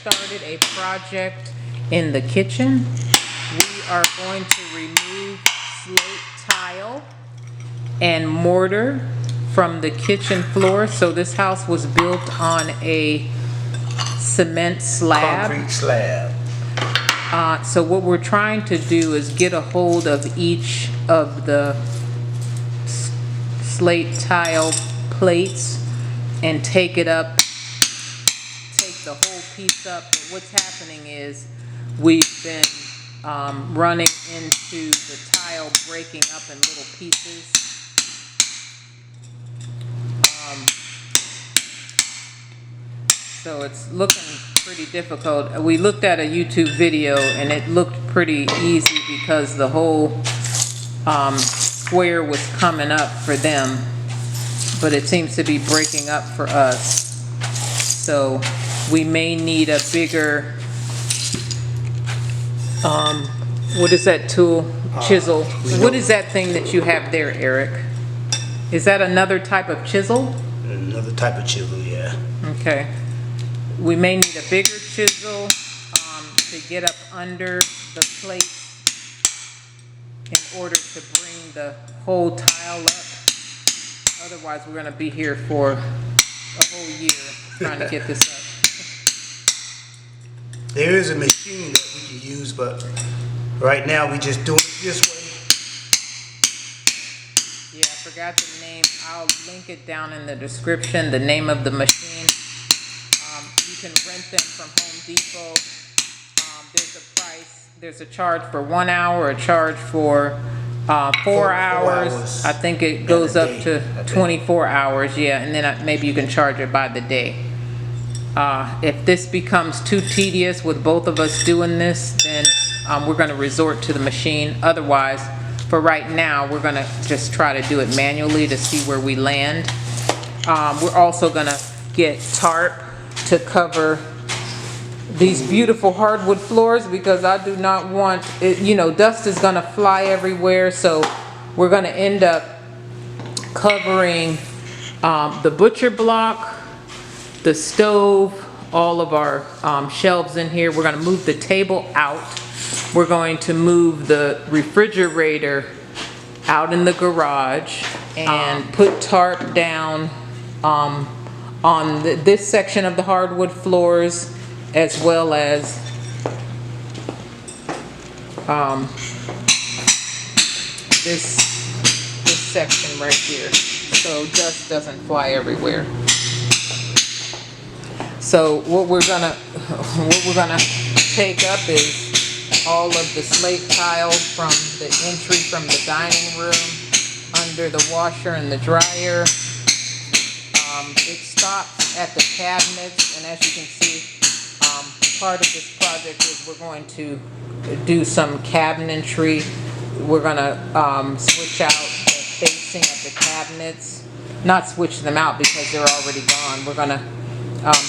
started a project in the kitchen. We are going to remove slate tile and mortar from the kitchen floor. So this house was built on a cement slab. Concrete slab. So what we're trying to do is get a hold of each of the slate tile plates and take it up, take the whole piece up. But what's happening is we've been running into the tile breaking up in little pieces. So it's looking pretty difficult. We looked at a YouTube video and it looked pretty easy because the whole square was coming up for them, but it seems to be breaking up for us. So we may need a bigger, what is that tool? Chisel. What is that thing that you have there, Eric? Is that another type of chisel? Another type of chisel, yeah. Okay. We may need a bigger chisel to get up under the plate in order to bring the whole tile up. Otherwise, we're going to be here for a whole year trying to get this up. There is a machine that we can use, but right now we just doing it this way. Yeah, I forgot the name. I'll link it down in the description, the name of the machine. You can rent them from Home Depot. There's a price, there's a charge for 1 hour, a charge for 4 hours. I think it goes up to 24 hours, yeah, and then maybe you can charge it by the day. If this becomes too tedious with both of us doing this, then we're going to resort to the machine. Otherwise, for right now, we're going to just try to do it manually to see where we land. We're also going to get tarp to cover these beautiful hardwood floors because I do not want it, you know, dust is gonna fly everywhere. So we're gonna end up covering the butcher block, the stove, all of our shelves in here. We're gonna move the table out. We're going to move the refrigerator out in the garage and put tarp down on this section of the hardwood floors, as well as this section right here, so dust doesn't fly everywhere. So what we're gonna take up is all of the slate tile from the entry from the dining room under the washer and the dryer. It stops at the cabinets, and as you can see, part of this project is we're going to do some cabinetry. We're going to switch out the facing of the cabinets. Not switch them out because they're already gone. We're going to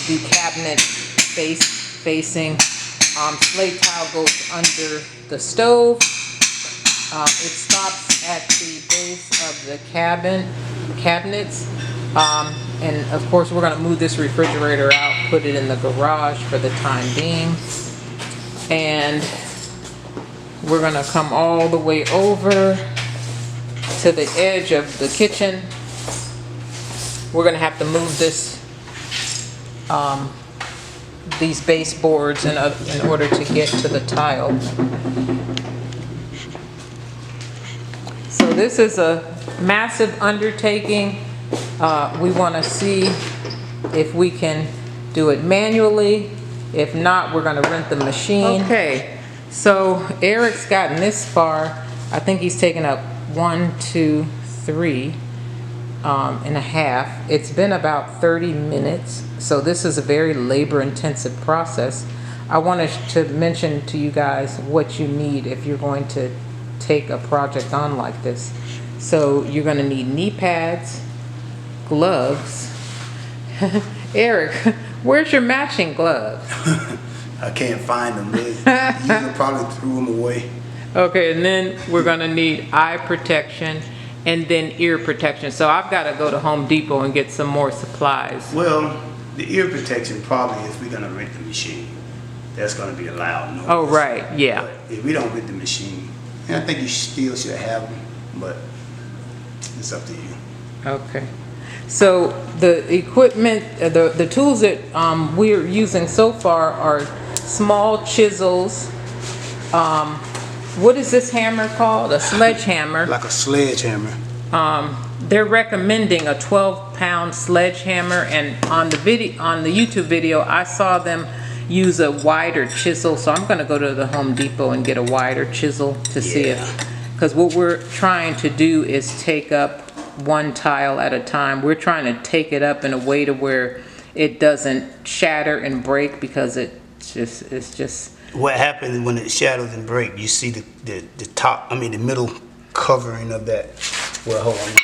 do cabinet facing. Slate tile goes under the stove. It stops at the base of the cabinets. And of course we're going to move this refrigerator out, put it in the garage for the time being. And we're going to come all the way over to the edge of the kitchen. We're going to have to move this, these baseboards in order to get to the tile. So this is a massive undertaking. We want to see if we can do it manually. If not, we're going to rent the machine. Okay, so Eric's gotten this far. I think he's taken up 1, 2, 3 and a half. It's been about 30 minutes. So this is a very labor-intensive process. I wanted to mention to you guys what you need if you're going to take a project on like this. So you're going to need knee pads, gloves. Eric, where's your matching gloves? I can't find them. You probably threw them away. Okay, and then we're going to need eye protection and then ear protection. So I've got to go to Home Depot and get some more supplies. Well, The ear protection probably if we're gonna rent the machine, that's gonna be a loud noise. Oh, right, yeah. But if we don't rent the machine, I think you still should have them, but it's up to you. Okay. So the equipment, the tools that we're using so far are small chisels. What is this hammer called? A sledgehammer. Like a sledgehammer. They're recommending a 12-pound sledgehammer, and on the YouTube video, I saw them use a wider chisel. So I'm going to go to the Home Depot and get a wider chisel to see if, because what we're trying to do is take up one tile at a time. We're trying to take it up in a way to where it doesn't shatter and break, because it's just. What happens when it shatters and breaks? You see the top, the middle covering of that. Well, hold on.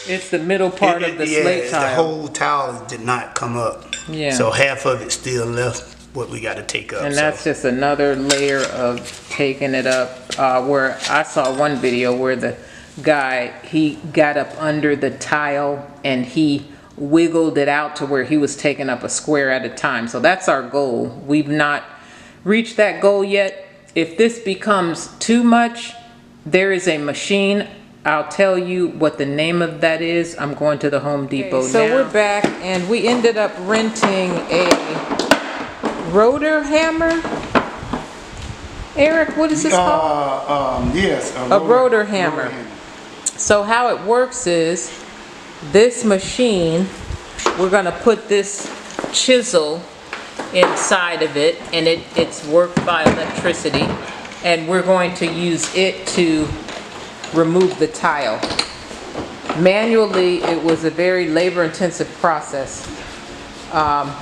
It's the middle part of the slate tile. The whole tile did not come up. Yeah. So half of it still left what we got to take up. And that's just another layer of taking it up. Where I saw one video where the guy, he got up under the tile and he wiggled it out to where he was taking up a square at a time. So that's our goal. We've not reached that goal yet. If this becomes too much, there is a machine. I'll tell you what the name of that is. I'm going to the Home Depot now. So we're back, and we ended up renting a rotor hammer. Eric, what is this called? Yes, a rotor hammer. So how it works is, this machine, we're gonna put this chisel inside of it, and it's worked by electricity, and we're going to use it to remove the tile. Manually, it was a very labor-intensive process.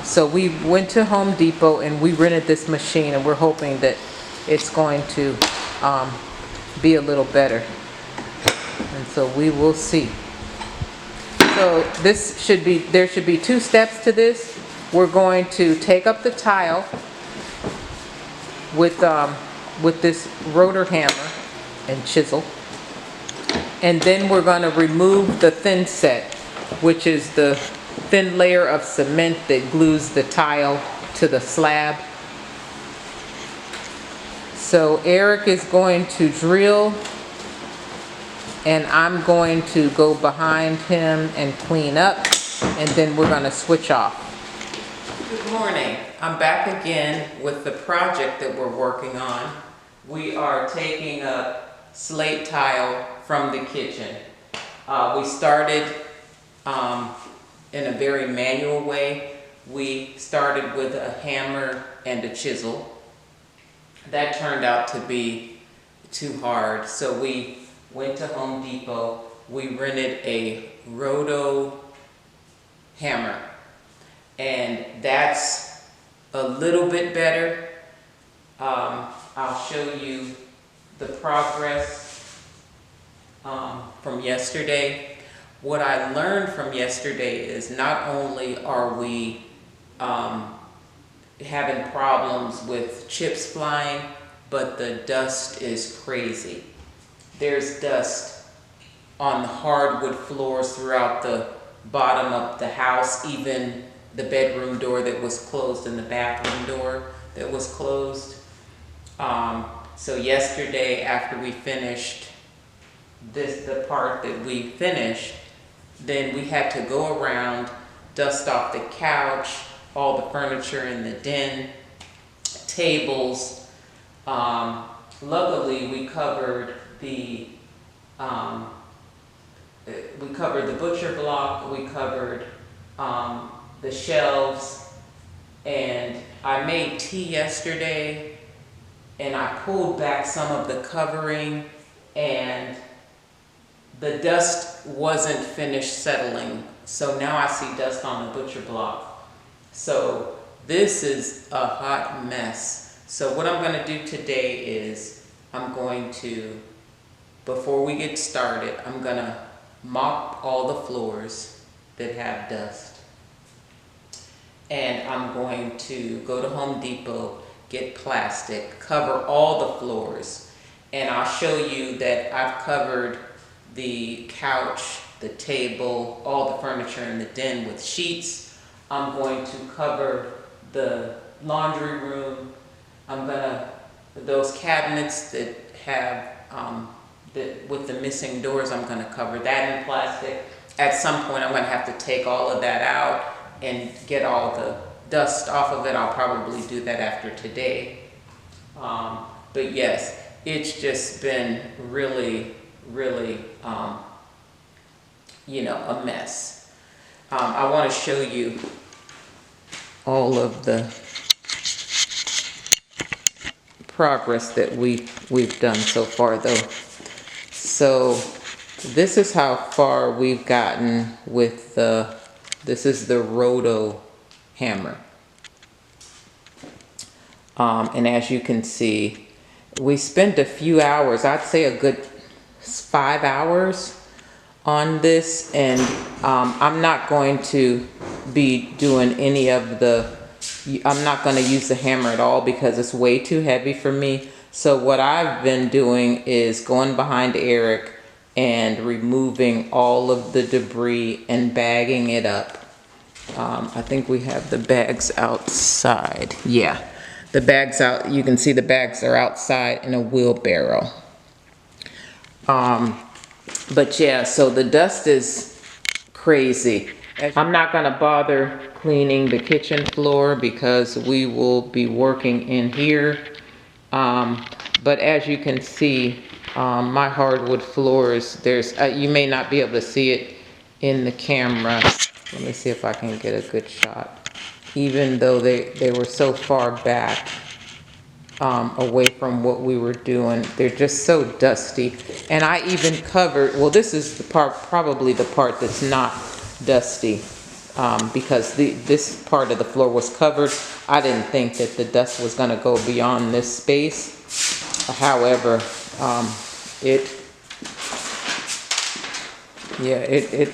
So we went to Home Depot and we rented this machine, and we're hoping that it's going to be a little better. And so we will see. So there should be 2 steps to this. We're going to take up the tile with this rotor hammer and chisel. And then we're going to remove the thin set, which is the thin layer of cement that glues the tile to the slab. So Eric is going to drill, and I'm going to go behind him and clean up, and then we're going to switch off. Good morning. I'm back again with the project that we're working on. We are taking up slate tile from the kitchen. We started in a very manual way. We started with a hammer and a chisel. That turned out to be too hard, so we went to Home Depot. We rented a roto hammer, and that's a little bit better. I'll show you the progress from yesterday. What I learned from yesterday is not only are we having problems with chips flying, but the dust is crazy. There's dust on the hardwood floors throughout the bottom of the house, even the bedroom door that was closed and the bathroom door that was closed. So yesterday, after we finished the part that we finished, then we had to go around, dust off the couch, all the furniture in the den, tables. Luckily, we covered the butcher block, we covered the shelves, and I made tea yesterday, and I pulled back some of the covering, and the dust wasn't finished settling. So now I see dust on the butcher block. So this is a hot mess. So what I'm gonna do today is I'm going to, before we get started, I'm gonna mop all the floors that have dust. And I'm going to go to Home Depot, get plastic, cover all the floors. And I'll show you that I've covered the couch, the table, all the furniture in the den with sheets. I'm going to cover the laundry room. Those cabinets that have, with the missing doors, I'm gonna cover that in plastic. At some point, I'm gonna have to take all of that out and get all the dust off of it. I'll probably do that after today. But yes, it's just been really, really, a mess. I want to show you all of the progress that we've done so far, though. So this is how far we've gotten with this is the roto hammer. And as you can see, we spent a few hours, I'd say a good 5 hours on this, and I'm not going to be doing any of I'm not going to use the hammer at all because it's way too heavy for me. So what I've been doing is going behind Eric and removing all of the debris and bagging it up. I think we have the bags outside. Yeah, the bags out. You can see the bags are outside in a wheelbarrow. But yeah, so the dust is crazy. I'm not gonna bother cleaning the kitchen floor because we will be working in here. But as you can see, my hardwood floors, you may not be able to see it in the camera. Let me see if I can get a good shot. Even though they were so far back, away from what we were doing, they're just so dusty. And I even covered, well, this is the part, probably the part that's not dusty, because this part of the floor was covered. I didn't think that the dust was going to go beyond this space. However, it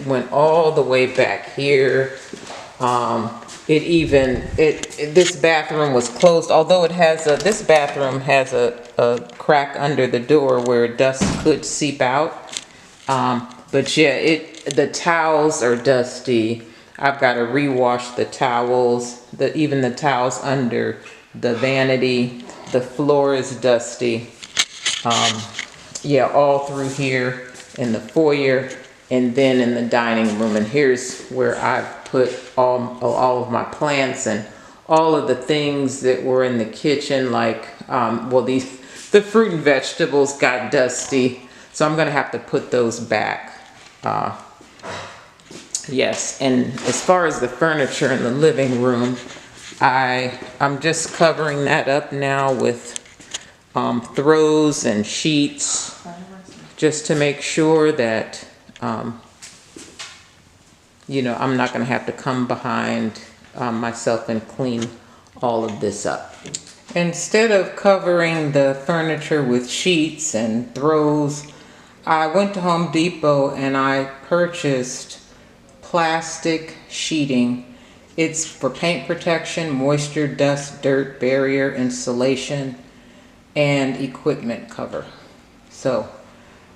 went all the way back here. This bathroom was closed, although this bathroom has a crack under the door where dust could seep out. But yeah, the towels are dusty. I've got to rewash the towels, even the towels under the vanity. The floor is dusty. Yeah, all through here in the foyer and then in the dining room. And here's where I've put all of my plants and all of the things that were in the kitchen, like, the fruit and vegetables got dusty. So I'm gonna have to put those back. Yes, and as far as the furniture in the living room, I'm just covering that up now with throws and sheets, just to make sure that I'm not going to have to come behind myself and clean all of this up. Instead of covering the furniture with sheets and throws, I went to Home Depot and I purchased plastic sheeting. It's for paint protection, moisture, dust, dirt, barrier, insulation, and equipment cover. So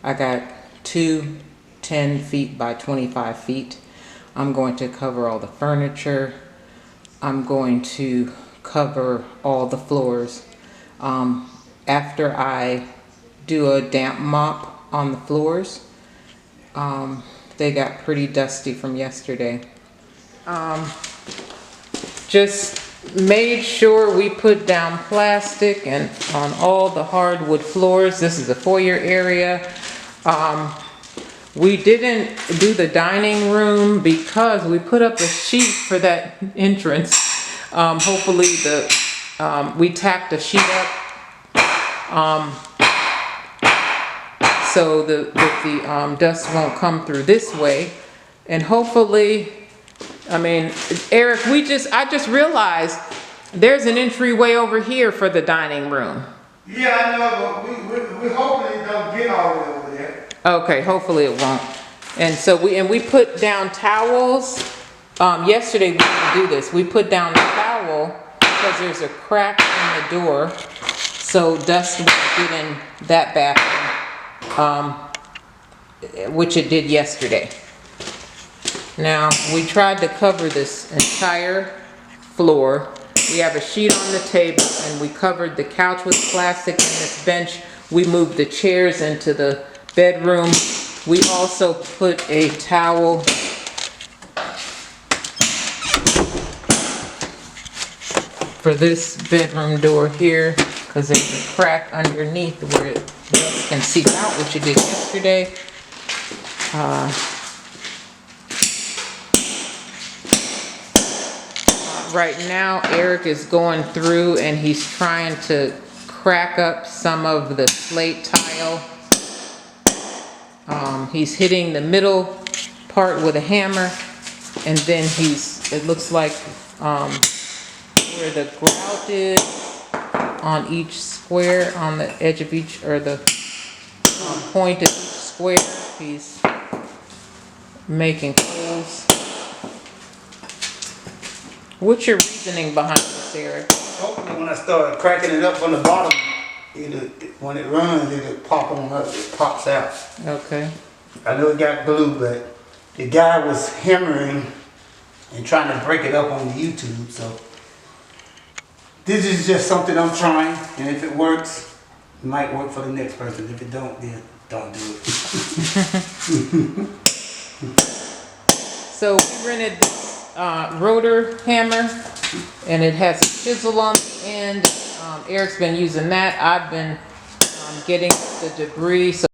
I got 2 10 feet by 25 feet. I'm going to cover all the furniture. I'm going to cover all the floors. After I do a damp mop on the floors, they got pretty dusty from yesterday. Just made sure we put down plastic and on all the hardwood floors. This is the foyer area. We didn't do the dining room because we put up a sheet for that entrance. Hopefully we tacked a sheet up so that the dust won't come through this way. And hopefully, Eric, I just realized there's an entryway over here for the dining room. Yeah, I know, but we're hoping it don't get all the way over there. Okay, hopefully it won't. And so we put down towels. Yesterday we didn't do this. We put down a towel because there's a crack in the door, so dust won't get in that bathroom, which it did yesterday. Now, we tried to cover this entire floor. We have a sheet on the table and we covered the couch with plastic and this bench. We moved the chairs into the bedroom. We also put a towel for this bedroom door here because there's a crack underneath where it can seep out, which it did yesterday. Right now, Eric is going through and he's trying to crack up some of the slate tile. He's hitting the middle part with a hammer, and then it looks like where the grout is on each square, on the edge of each, or the point of each square, he's making holes. What's your reasoning behind this, Eric? Hopefully when I start cracking it up from the bottom, when it runs, it'll pop on up, it pops out. Okay. I know it got glue, but the guy was hammering and trying to break it up on YouTube, so this is just something I'm trying, and if it works, it might work for the next person. If it don't, then don't do it. So we rented this rotor hammer, and it has a chisel on the end. Eric's been using that. I've been getting the debris. So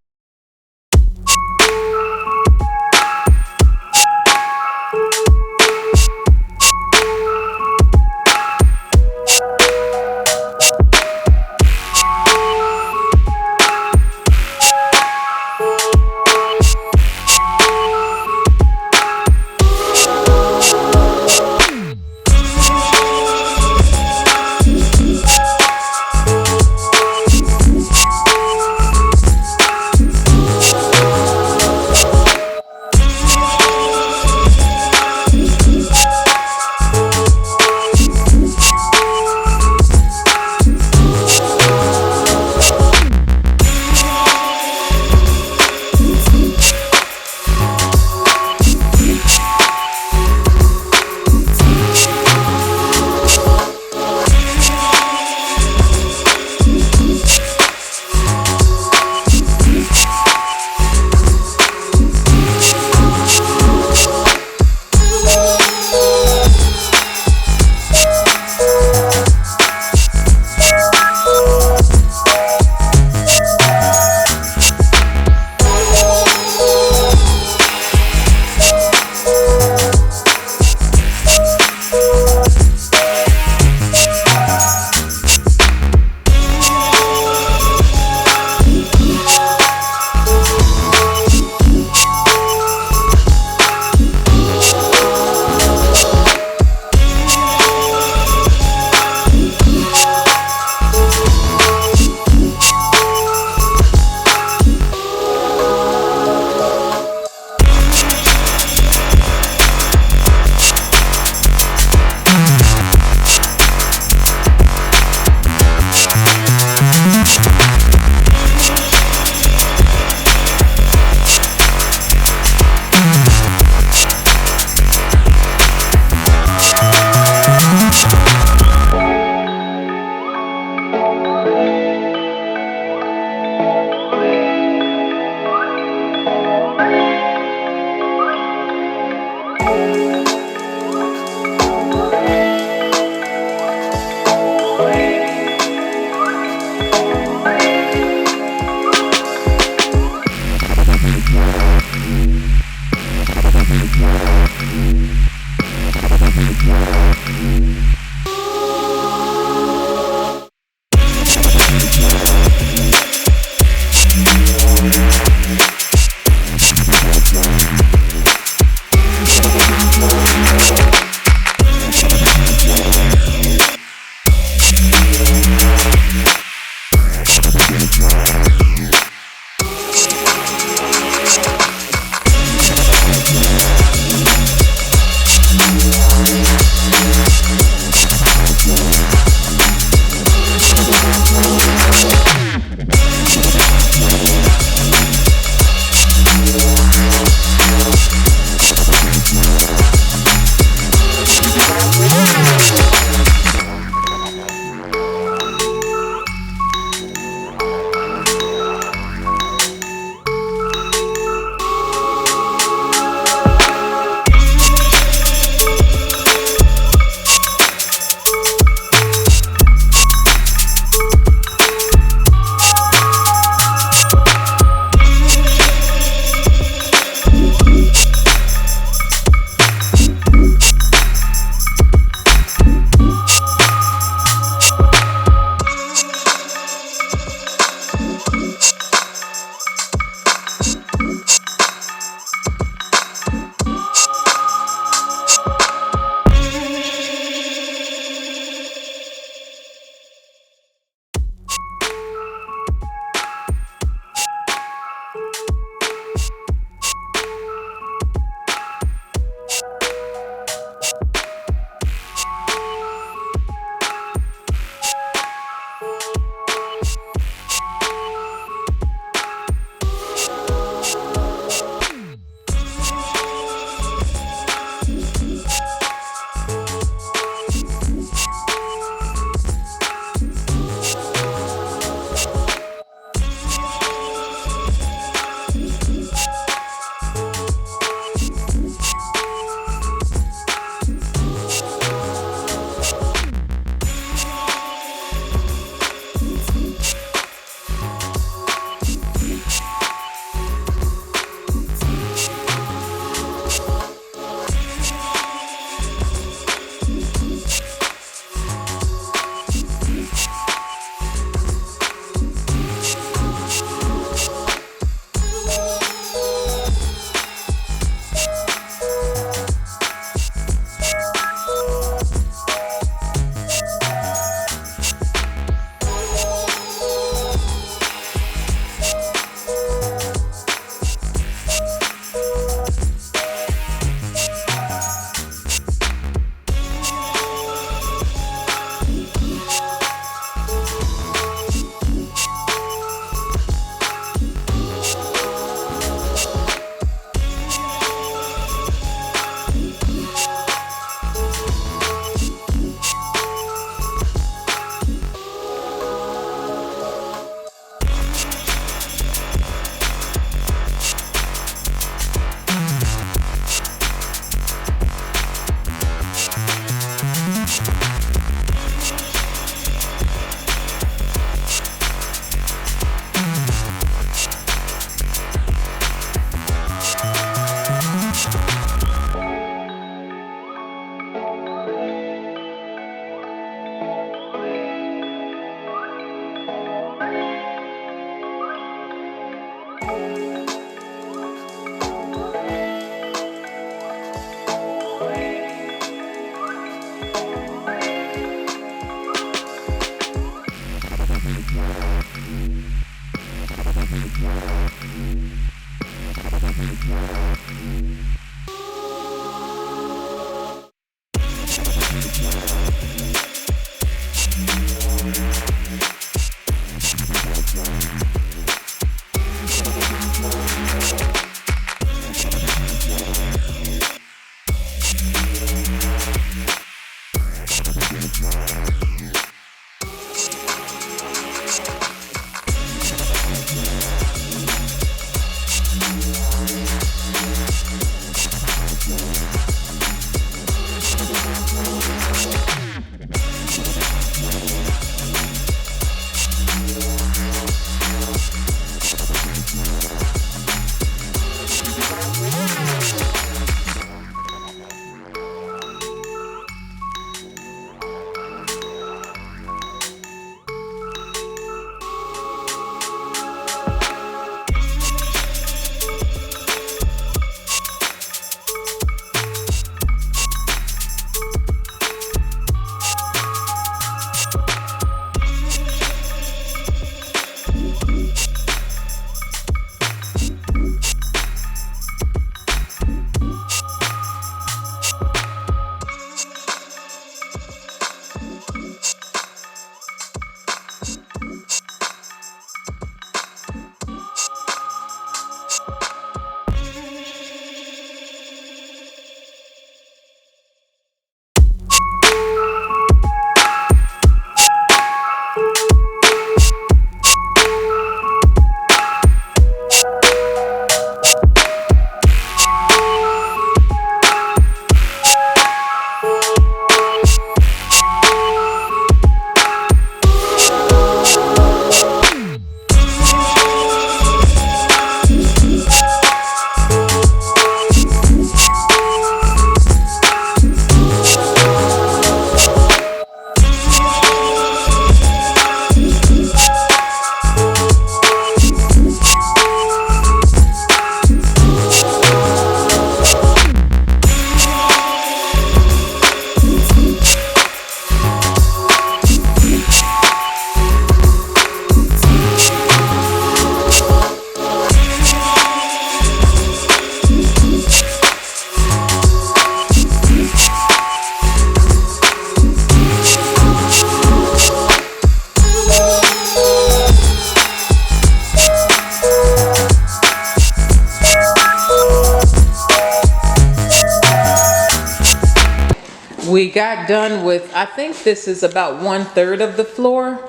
We got done with, I think this is about 1/3 of the floor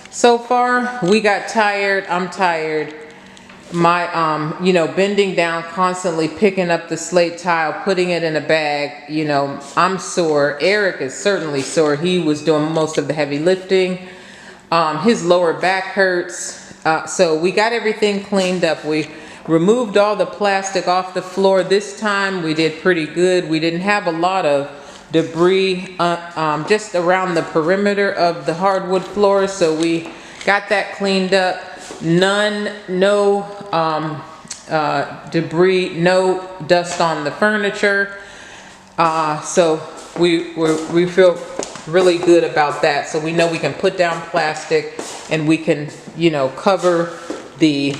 so far. We got tired, I'm tired. My, bending down, constantly picking up the slate tile, putting it in a bag, I'm sore. Eric is certainly sore. He was doing most of the heavy lifting. His lower back hurts. So we got everything cleaned up. We removed all the plastic off the floor. This time we did pretty good. We didn't have a lot of debris just around the perimeter of the hardwood floors, so we got that cleaned up. No debris, no dust on the furniture. So we feel really good about that. So we know we can put down plastic and we can, cover the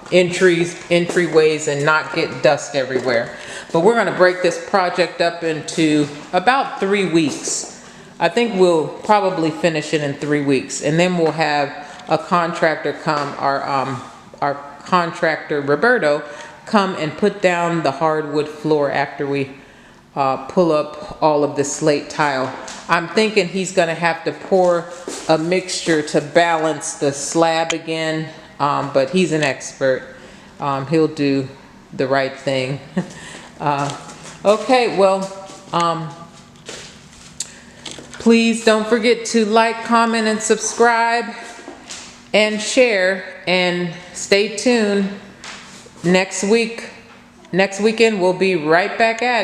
entryways and not get dust everywhere. But we're going to break this project up into about 3 weeks. I think we'll probably finish it in 3 weeks, and then we'll have a contractor come, our contractor Roberto, come and put down the hardwood floor after we pull up all of the slate tile. I'm thinking he's going to have to pour a mixture to balance the slab again, but he's an expert. He'll do the right thing. Okay, well, please don't forget to like, comment, and subscribe, and share, and stay tuned. Next weekend, we'll be right back at it.